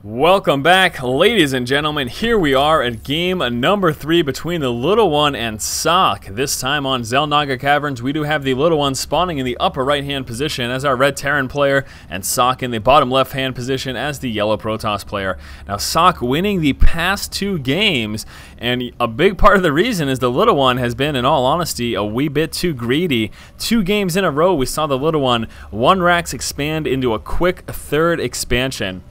Welcome back, ladies and gentlemen. Here we are at game number 3 between the Little One and Socke. This time on Xel'Naga Caverns, we do have the Little One spawning in the upper right-hand position as our red Terran player, and Socke in the bottom left-hand position as the yellow Protoss player. Now, Socke winning the past 2 games, and a big part of the reason is the Little One has been, in all honesty, a wee bit too greedy. 2 games in a row, we saw the Little One 1 racks expand into a quick 3rd expansion.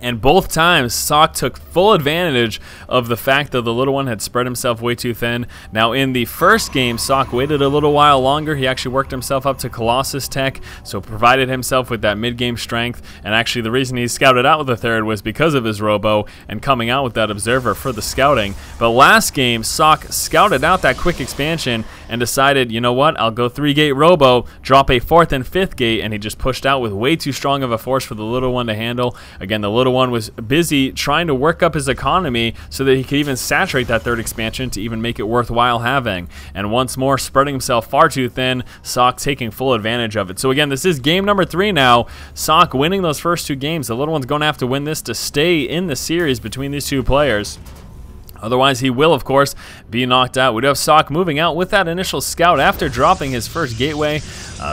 And both times, Socke took full advantage of the fact that the Little One had spread himself way too thin. Now, in the first game, Socke waited a little while longer. He actually worked himself up to Colossus Tech, so provided himself with that mid-game strength. And actually, the reason he scouted out with the 3rd was because of his Robo and coming out with that Observer for the scouting. But last game, Socke scouted out that quick expansion and decided, you know what, I'll go 3-gate Robo, drop a 4th and 5th gate, and he just pushed out with way too strong of a force for the Little One to handle. Again, the Little One was busy trying to work up his economy so that he could even saturate that 3rd expansion to even make it worthwhile having. And once more, spreading himself far too thin, Socke taking full advantage of it. So again, this is game number 3 now. Socke winning those first 2 games. The Little One's going to have to win this to stay in the series between these 2 players. Otherwise, he will, of course, be knocked out. We do have Socke moving out with that initial scout after dropping his first gateway.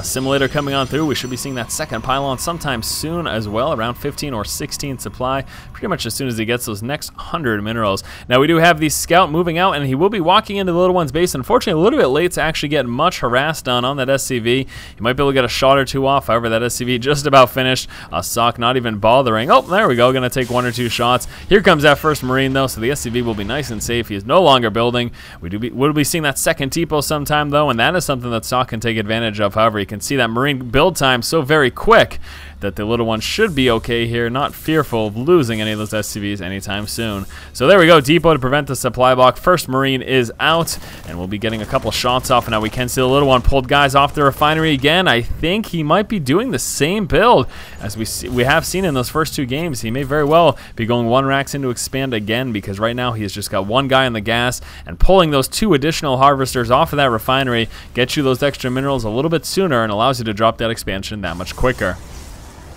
Simulator coming on through. We should be seeing that second pylon sometime soon as well, around 15 or 16 supply, pretty much as soon as he gets those next 100 minerals. Now, we do have the scout moving out, and he will be walking into the Little One's base. Unfortunately, a little bit late to actually get much harassed on that SCV. He might be able to get a shot or 2 off. However, that SCV just about finished. Socke not even bothering. Oh, there we go. Going to take 1 or 2 shots. Here comes that first Marine, though, so the SCV will be nice and safe. He is no longer building. We'll be seeing that second TPO sometime, though, and that is something that Socke can take advantage of. However, you can see that Marine build time so very quick that the Little One should be okay here, not fearful of losing any of those SCVs anytime soon. So there we go, depot to prevent the supply block. First Marine is out, and we'll be getting a couple shots off. Now we can see the Little One pulled guys off the refinery again. I think he might be doing the same build as we have seen in those first 2 games. He may very well be going 1 racks into expand again, because right now he has just got 1 guy in the gas, and pulling those 2 additional harvesters off of that refinery gets you those extra minerals a little bit sooner and allows you to drop that expansion that much quicker.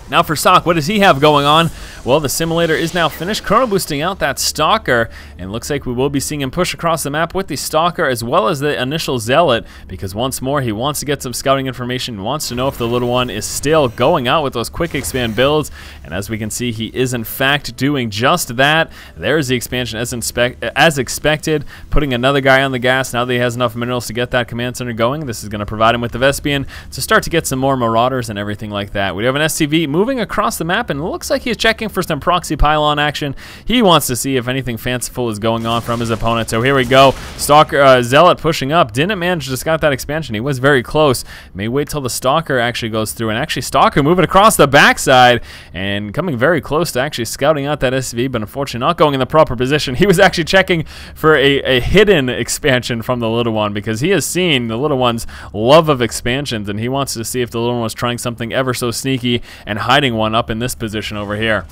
Now for Socke, what does he have going on? Well, the simulator is now finished chrono boosting out that Stalker, and looks like we will be seeing him push across the map with the Stalker as well as the initial Zealot, because once more he wants to get some scouting information, wants to know if the Little One is still going out with those quick expand builds, and as we can see, he is in fact doing just that. There's the expansion as expected, putting another guy on the gas now that he has enough minerals to get that command center going. This is going to provide him with the Vespian to start to get some more Marauders and everything like that. We have an SCV moving across the map, and it looks like he's checking for some proxy pylon action. He wants to see if anything fanciful is going on from his opponent. So here we go. Stalker, Zealot pushing up. Didn't manage to scout that expansion. He was very close. May wait till the Stalker actually goes through, and actually Stalker moving across the backside and coming very close to actually scouting out that SV, but unfortunately not going in the proper position. He was actually checking for a hidden expansion from the Little One, because he has seen the Little One's love of expansions, and he wants to see if the Little One was trying something ever so sneaky and hiding one up in this position over here.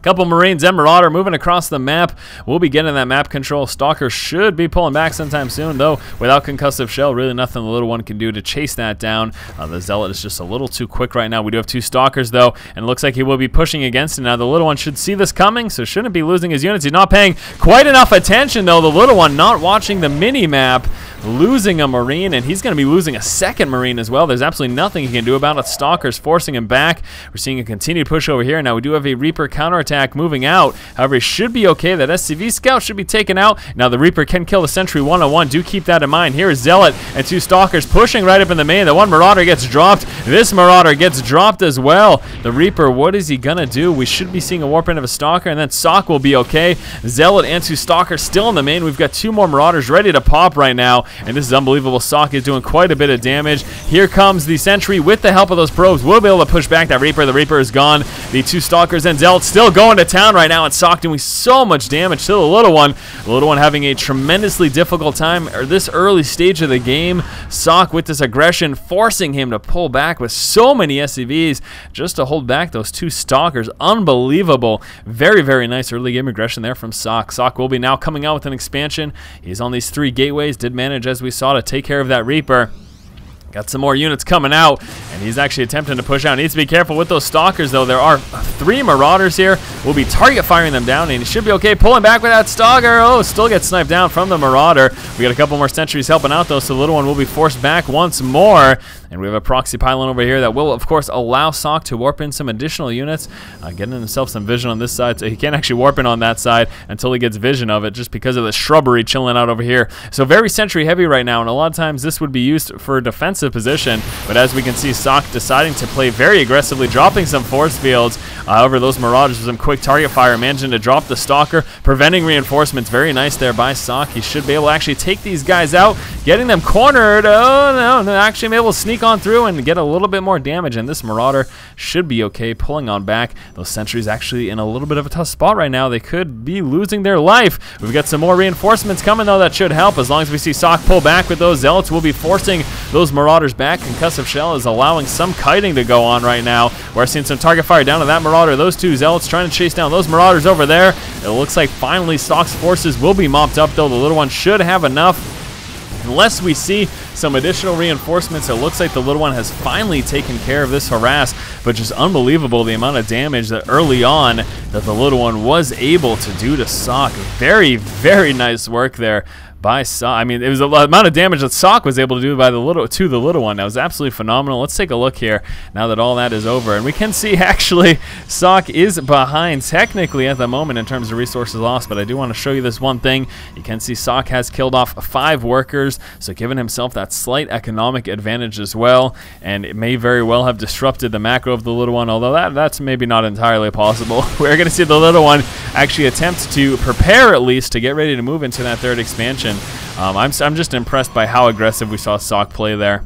Couple Marines and Marauder moving across the map. We'll be getting that map control. Stalker should be pulling back sometime soon, though without concussive shell, really nothing the Little One can do to chase that down. The Zealot is just a little too quick right now. We do have 2 Stalkers, though, and it looks like he will be pushing against it. Now the Little One should see this coming, so shouldn't be losing his units. He's not paying quite enough attention, though. The Little One not watching the mini-map, losing a Marine, and he's going to be losing a 2nd Marine as well. There's absolutely nothing he can do about it. Stalker's forcing him back. We're seeing a continued push over here. Now we do have a Reaper counterattack moving out. However, he should be okay. That SCV scout should be taken out. Now the Reaper can kill the sentry 1-on-1. Do keep that in mind. Here is Zealot and 2 Stalkers pushing right up in the main. The 1 Marauder gets dropped. This Marauder gets dropped as well. The Reaper, what is he gonna do? We should be seeing a warp in of a Stalker, and then Socke will be okay. Zealot and 2 Stalkers still in the main. We've got 2 more Marauders ready to pop right now, and this is unbelievable. Socke is doing quite a bit of damage. Here comes the sentry with the help of those probes. We'll be able to push back that Reaper. The Reaper is gone. The 2 Stalkers and Zealot still going to town right now, and Socke doing so much damage to the Little One. The Little One having a tremendously difficult time this early stage of the game. Socke with this aggression forcing him to pull back with so many SCVs just to hold back those 2 Stalkers. Unbelievable. Very, very nice early game aggression there from Socke. Socke will be now coming out with an expansion. He's on these 3 gateways. Did manage, as we saw, to take care of that Reaper. Got some more units coming out, and he's actually attempting to push out. Needs to be careful with those stalkers, though. There are 3 marauders here. We'll be target firing them down, and he should be okay. Pulling back with that stalker. Oh, still gets sniped down from the marauder. We got a couple more sentries helping out, though, so the little one will be forced back once more. And we have a proxy pylon over here that will, of course, allow Socke to warp in some additional units, getting himself some vision on this side. So he can't actually warp in on that side until he gets vision of it, just because of the shrubbery chilling out over here. So very sentry heavy right now, and a lot of times this would be used for defensive position, but as we can see, Socke deciding to play very aggressively, dropping some force fields. However, those marauders with some quick target fire, managing to drop the stalker, preventing reinforcements. Very nice there by Socke. He should be able to actually take these guys out, getting them cornered. Oh no, actually able to sneak on through and get a little bit more damage, and this marauder should be okay, pulling on back. Those sentries actually in a little bit of a tough spot right now. They could be losing their life. We've got some more reinforcements coming, though. That should help. As long as we see Socke pull back with those zealots, we'll be forcing those marauders back. Concussive shell is allowing some kiting to go on right now. We're seeing some target fire down to that marauder. Those 2 zealots trying to chase down those marauders over there. It looks like finally Socke's forces will be mopped up, though. The little one should have enough. Unless we see some additional reinforcements, it looks like the little one has finally taken care of this harass, but just unbelievable the amount of damage that early on that the little one was able to do to Socke. Very, very nice work there by Socke. I mean, it was the amount of damage that Socke was able to do to the little one. That was absolutely phenomenal. Let's take a look here now that all that is over, and we can see actually Socke is behind technically at the moment in terms of resources lost, but I do want to show you this one thing. You can see Socke has killed off 5 workers, so giving himself that slight economic advantage as well, and it may very well have disrupted the macro of the little one, although that's maybe not entirely possible. We're going to see the little one actually attempt to prepare at least to get ready to move into that 3rd expansion. I'm just impressed by how aggressive we saw Socke play there.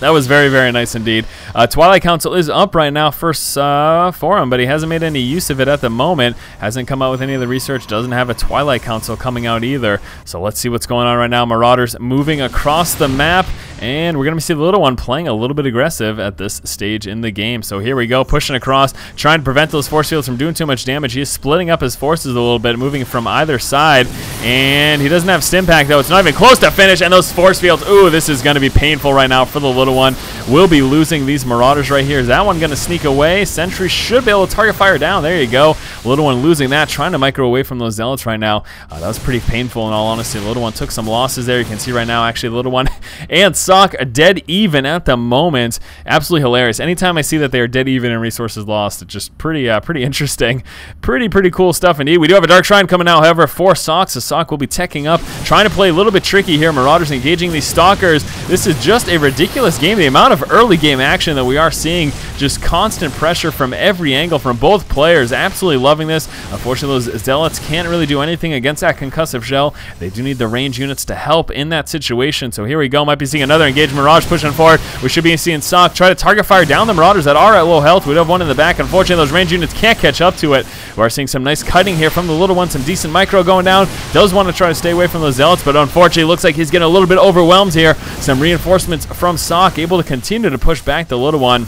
That was very, very nice indeed. Twilight Council is up right now for him, but he hasn't made any use of it at the moment. Hasn't come out with any of the research. Doesn't have a Twilight Council coming out either. So let's see what's going on right now. Marauders moving across the map, and we're going to see the little one playing a little bit aggressive at this stage in the game. So here we go, pushing across, trying to prevent those force fields from doing too much damage. He is splitting up his forces a little bit, moving from either side, and he doesn't have stim pack, though. It's not even close to finish, and those force fields, ooh, this is going to be painful right now for the little one. We'll be losing these marauders right here. Is that one going to sneak away? Sentry should be able to target fire down. There you go. Little one losing that, trying to micro away from those zealots right now. That was pretty painful in all honesty. The little one took some losses there. You can see right now, actually, the little one and Socke are dead even at the moment. Absolutely hilarious. Anytime I see that they are dead even in resources lost, it's just pretty interesting. Pretty cool stuff indeed. We do have a Dark Shrine coming out, however, for Socke. So Socke will be teching up, trying to play a little bit tricky here. Marauders engaging these stalkers. This is just a ridiculous game. The amount of early game action that we are seeing, just constant pressure from every angle from both players. Absolutely loving this. Unfortunately, those zealots can't really do anything against that concussive shell. They do need the range units to help in that situation. So here we go. Might be seeing another engaged Mirage pushing forward. We should be seeing Socke try to target fire down the Marauders that are at low health. We do have one in the back. Unfortunately, those range units can't catch up to it. We are seeing some nice cutting here from the little one. Some decent micro going down. Does want to try to stay away from those zealots, but unfortunately, looks like he's getting a little bit overwhelmed here. Some reinforcements from Socke, able to continue to push back the little one.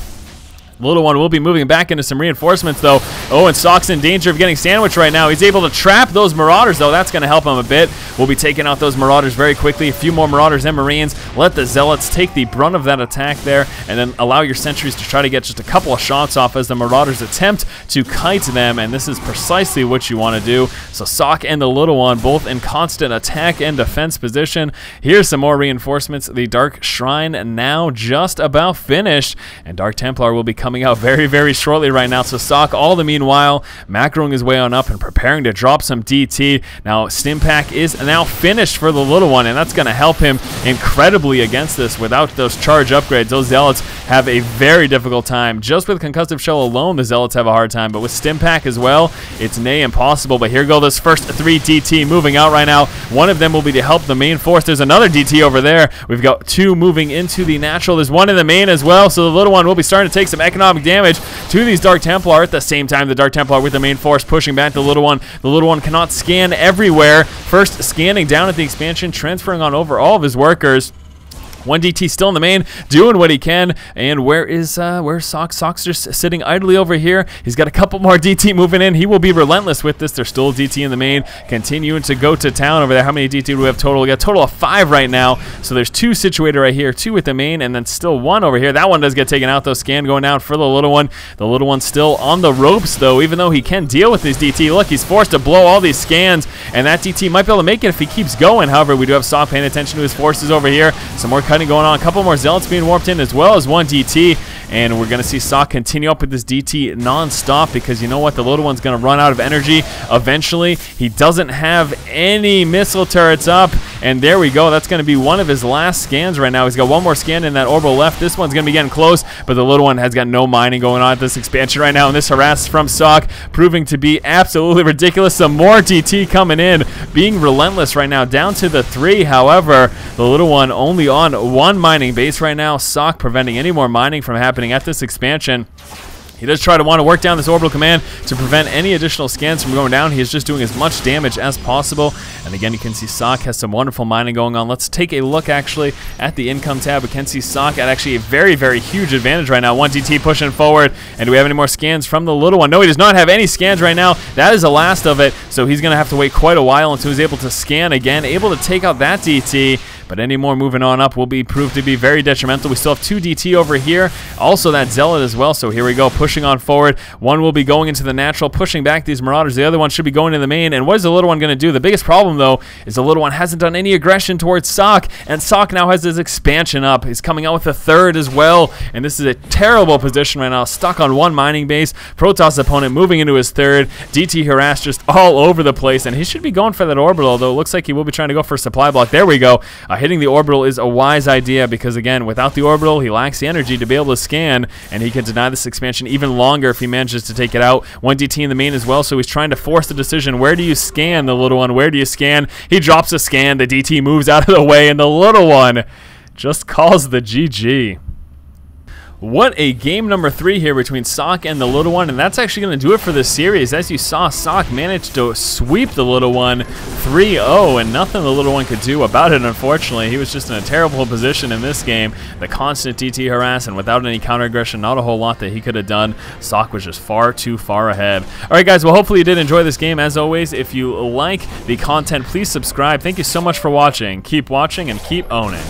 The little one will be moving back into some reinforcements, though. Oh, and Socke's in danger of getting sandwiched right now. He's able to trap those Marauders, though. That's going to help him a bit. We'll be taking out those Marauders very quickly. A few more Marauders and Marines. Let the Zealots take the brunt of that attack there, and then allow your sentries to try to get just a couple of shots off as the Marauders attempt to kite them, and this is precisely what you want to do. So Socke and the little one both in constant attack and defense position. Here's some more reinforcements. The Dark Shrine now just about finished, and Dark Templar will be coming out very shortly right now. So Socke, all the meanwhile, macroing his way on up and preparing to drop some DT. Now, Stim Pack is now finished for the little one, and that's going to help him incredibly against this. Without those charge upgrades, those Zealots have a very difficult time. Just with Concussive Shell alone, the Zealots have a hard time, but with Stim Pack as well, it's nay impossible. But here go this first 3 DT moving out right now. One of them will be to help the main force. There's another DT over there. We've got 2 moving into the natural. There's one in the main as well, so the little one will be starting to take some economic damage to these Dark Templar. At the same time, the Dark Templar with the main force pushing back the little one. The little one cannot scan everywhere. First scanning down at the expansion, transferring on over all of his workers. One DT still in the main, doing what he can. And where's Socke? Socke's just sitting idly over here. He's got a couple more DT moving in. He will be relentless with this. There's still a DT in the main, continuing to go to town over there. How many DT do we have total? We got a total of 5 right now. So there's 2 situated right here, 2 with the main, and then still 1 over here. That one does get taken out though. Scan going down for the little one. The little one's still on the ropes though, even though he can deal with these DT. Look, he's forced to blow all these scans, and that DT might be able to make it if he keeps going. However, we do have Socke paying attention to his forces over here. Some more cutting going on. A couple more zealots being warped in as well as 1 DT. And we're going to see Socke continue up with this DT non-stop because you know what? The little one's going to run out of energy eventually. He doesn't have any missile turrets up. And there we go. That's going to be one of his last scans right now. He's got 1 more scan in that orbital left. This one's going to be getting close, but the little one has got no mining going on at this expansion right now. And this harass from Socke proving to be absolutely ridiculous. Some more DT coming in, being relentless right now, down to the 3. However, the little one only on 1 mining base right now. Socke preventing any more mining from happening at this expansion. He does try to want to work down this orbital command to prevent any additional scans from going down. He is just doing as much damage as possible. And again, you can see Socke has some wonderful mining going on. Let's take a look actually at the income tab. We can see Socke at actually a very, very huge advantage right now. 1 DT pushing forward. And do we have any more scans from the little one? No, he does not have any scans right now. That is the last of it. So he's going to have to wait quite a while until he's able to scan again, able to take out that DT. But any more moving on up will be proved to be very detrimental. We still have 2 DT over here. Also that Zealot as well. So here we go, pushing on forward. One will be going into the natural, pushing back these Marauders. The other one should be going to the main. And what is the little one going to do? The biggest problem, though, is the little one hasn't done any aggression towards Socke. And Socke now has his expansion up. He's coming out with a 3rd as well. And this is a terrible position right now. Stuck on 1 mining base. Protoss opponent moving into his 3rd. DT harass just all over the place. And he should be going for that orbital, though it looks like he will be trying to go for a supply block. There we go. Hitting the orbital is a wise idea because, again, without the orbital, he lacks the energy to be able to scan, and he can deny this expansion even longer if he manages to take it out. 1 DT in the main as well, so he's trying to force the decision. Where do you scan, the little one? Where do you scan? He drops a scan. The DT moves out of the way, and the little one just calls the GG. What a game number 3 here between Socke and the little one, and that's actually going to do it for this series. As you saw, Socke managed to sweep the little one 3-0, and nothing the little one could do about it, unfortunately. He was just in a terrible position in this game. The constant DT harass, and without any counter aggression, not a whole lot that he could have done. Socke was just far too far ahead. All right, guys, well, hopefully you did enjoy this game. As always, if you like the content, please subscribe. Thank you so much for watching. Keep watching and keep owning.